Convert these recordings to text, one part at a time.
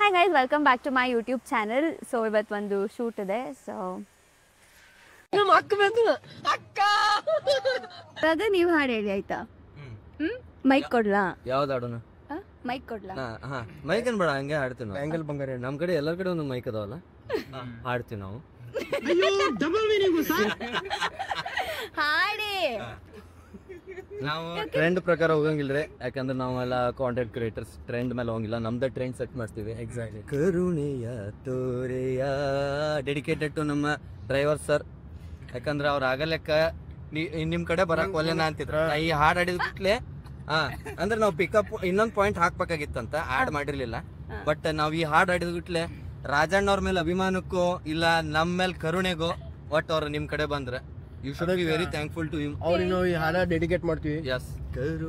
Hi guys, welcome back to my YouTube channel. So ಇವತ್ತು ಒಂದು shoot ಇದೆ. So ನಮ್ಮ ಅಕ್ಕ ಬಂತು ಅಕ್ಕ. ಅದ ನೀವು ಹಾಡು ಹೇಳಿ ಆಯ್ತಾ? ಮೈಕ್ ಕೊಡ್ಲಾ? ಯಾವ್ದು ಹಾಡೋಣ? ಮೈಕ್ ಕೊಡ್ಲಾ? ಹಾ ಮೈಕ್ ಅನ್ ಬೇಡ, ಹಂಗೆ ಹಾಡ್ತೀವಿ ನಾವು. ಆಂಗಲ್ ಬಂಗಾರ ನಮ್ಮ ಕಡೆ ಎಲ್ಲರ ಕಡೆ ಒಂದು ಮೈಕ್ ಅದಾವಲ್ಲ, ಹಾಡ್ತೀವಿ ನಾವು. ಅಯ್ಯೋ ಡಬಲ್ ಮೀನಿಂಗ್ ಸರ್. ಹಾಡಿ. ನಾವು ಟ್ರೆಂಡ್ ಪ್ರಕಾರ ಹೋಗಂಗಿಲ್ರಿ, ಯಾಕಂದ್ರೆ ನಾವೆಲ್ಲ ಕಾಂಟೆಂಟ್ ಕ್ರಿಯೇಟರ್ಸ್ ಟ್ರೆಂಡ್ ಮೇಲೆ ಹೋಗಿಲ್ಲ, ನಮ್ದ ಟ್ರೆಂಡ್ ಸೆಟ್ ಮಾಡ್ತೀವಿ. ಎಕ್ಸಾಕ್ಟ್ಲಿ. ಕರುಣೆಯ ತೋರೆಯ ಡೆಡಿಕೇಟೆಡ್ ಟು ನಮ್ಮ ಡ್ರೈವರ್ ಸರ್, ಯಾಕಂದ್ರೆ ಅವ್ರು ಆಗಲೆಕ್ಕ ನಿಮ್ ಕಡೆ ಬರಕ್ ಒಲ್ಲೆನ ಅಂತಿದ್ರ. ಈ ಹಾಡ್ ಹಾಡಿದ್ಲೆ ಅಂದ್ರೆ ನಾವು ಪಿಕಪ್ ಇನ್ನೊಂದ್ ಪಾಯಿಂಟ್ ಹಾಕ್ಬೇಕಾಗಿತ್ತಂತ ಆಡ್ ಮಾಡಿರ್ಲಿಲ್ಲ. ಬಟ್ ನಾವ್ ಈ ಹಾಡ್ ಹಾಡಿದ್ಬಿಟ್ಲೆ ರಾಜಣ್ಣ ಅವ್ರ ಮೇಲೆ ಅಭಿಮಾನಕ್ಕೋ ಇಲ್ಲ ನಮ್ ಮೇಲೆ ಕರುಣೆಗೋ ಒಟ್ ಅವ್ರು ನಿಮ್ ಕಡೆ ಬಂದ್ರೆ you should be very thankful to him. ಅವ್ರಿಗೆ ನಾವು ಈ ಹಾಡ ಡೆಡಿಕೇಟ್ ಮಾಡ್ತೀವಿ. ಎಸ್.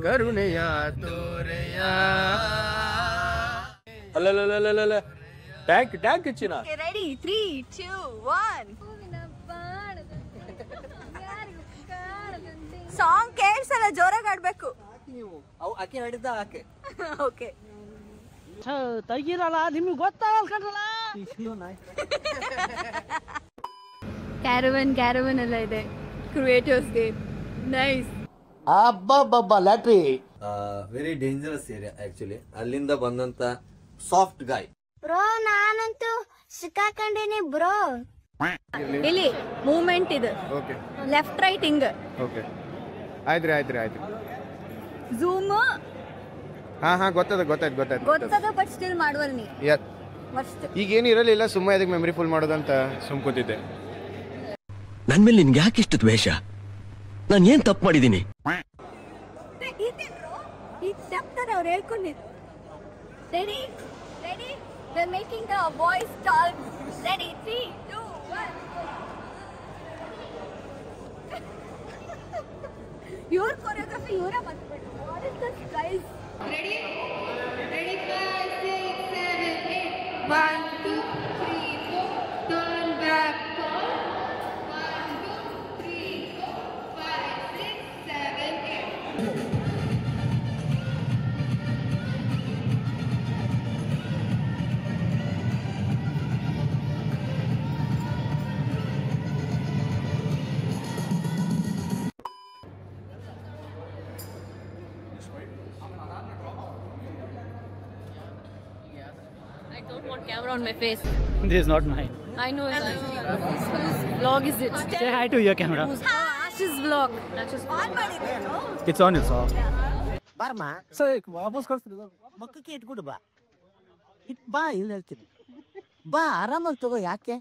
ಕರುಣೆಯ ತೋರೆಯ ಅಲ್ಲಲ್ಲಲ್ಲಲ್ಲ ಟ್ಯಾಂಕ್ ಟ್ಯಾಂಕ್ ಹೆಚ್ಚಿನ. ರೆಡಿ 3 2 1 ಸಾಂಗ್ ಕೇಳಿಸಲ್ಲ, ಜೋರಾಗಿ ಆಡ್ಬೇಕು ನೀವು. ಅವು ಆಕೆ ಹಾಡಿದ್ದ ಆಕೆ. ಓಕೆ ತೆಗಿರಲ್ಲ, ನಿಮ್ಗೆ ಗೊತ್ತಾಗಲ್ಲ ಕಣ್ರಲ್ಲ. ಕ್ಯಾರವನ್ ಎಲ್ಲ ಇದೆ ಕ್ರಿಯೇಟರ್ಸ್ಗೆ. ನೈಸ್. ಅಬ್ಬಬ್ಬಬ್ಬ ಲ್ಯಾಟ್ರಿ. Very dangerous area actually. ಅಲ್ಲಿಂದ ಬಂದಂತ ಸಾಫ್ಟ್ ಗಾಯ್. ಬ್ರೋ ನಾನಂತೂ ಸಿಕ್ಕಾಕೊಂಡಿನಿ ಬ್ರೋ. ಇಲ್ಲಿ ಮೂವ್ಮೆಂಟ್ ಇದೆ. ಓಕೆ. ಲೆಫ್ಟ್ ರೈಟ್ ಹಿಂಗ. ಓಕೆ. ಆಯ್ತ್ರಿ. ಝೂಮ್. ಹಾ ಗೊತ್ತಾಯ್ತು. ಬಟ್ ಸ್ಟಿಲ್ ಮಾಡುವಲ್ ನೀ. ಈಗ ಏನು ಇರಲಿಲ್ಲ, ಸುಮ್ಮನೆ ಅದಕ್ಕೆ ಮೆಮರಿ ಫುಲ್ ಮಾಡೋದಂತ ಸುಮ್ಕೋತಿದ್ದೆ. ನನ್ ಮೇಲೆ ನಿನ್ಗೆ ಯಾಕೆ ಇಷ್ಟು ದ್ವೇಷ? ನಾನು ಏನ್ ತಪ್ಪು ಮಾಡಿದೀನಿ? ಅವ್ರು ಹೇಳ್ಕೊಂಡಿದ್ದು. Ready we making the voice talk. Ready 3 2 1 Your choreography, you're a master. What is this, guys? Ready? 5, 6, 7, 8. 1, 2, 3, 4. Turn back. 1, 2, 3, 4, 5, 6, 7, 8. I don't want camera on my face. This is not mine. I know. Whose vlog is it? Say hi to your camera. Ash's vlog. It's on, it's off. ಬಾರಮ್ಮ Sir, ವಾಪಸ್ ಕಳಿಸ್ತೀರಾ? ಮಕ್ಕಕ್ಕೆ ಇಟ್ಕೊಡು ಬಾ. ಬಾ ಇಲ್ಲಿ ಹೇಳ್ತೀನಿ. ಬಾ ಆರಾಮಾಗಿ ತಗೋ, ಯಾಕೆ?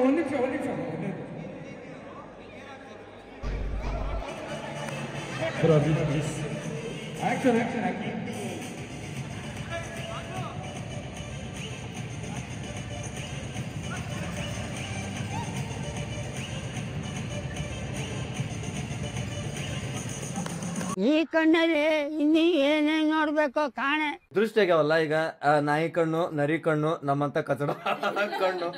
ಒಂದು ನಿಮಿಷ ಆಕ್ಷನ್ ಈ ಕಣ್ಣಲ್ಲಿ ಇನ್ನೀ ಏನೇನ್ ನೋಡ್ಬೇಕೋ ಕಾಣೆ. ದೃಷ್ಟಿ ಆಗ್ಯಾವಲ್ಲ ಈಗ. ನಾಯಿ ಕಣ್ಣು, ನರಿ ಕಣ್ಣು, ನಮ್ಮಂತ ಕಚಡ ಕಣ್ಣು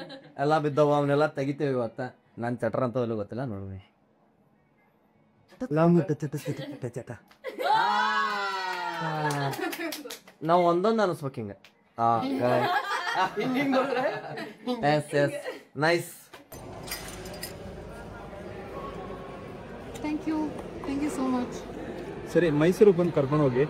ಎಲ್ಲಾ ಬಿದ್ದವ, ಅವನ್ನೆಲ್ಲ ತೆಗಿತೇವೆ ಇವತ್ತ. ನಾನ್ ಚಟ್ರ ಅಂತ ಗೊತ್ತಿಲ್ಲ, ನೋಡ್ವಿ. ನಾವು ಒಂದೊಂದು ಅನಿಸ್ಬೇಕು ಹಿಂಗ. Nice. Thank you so much. ಸರಿ, ಮೈಸೂರಿಗೆ ಬಂದು ಕರ್ಕೊಂಡು ಹೋಗಿ.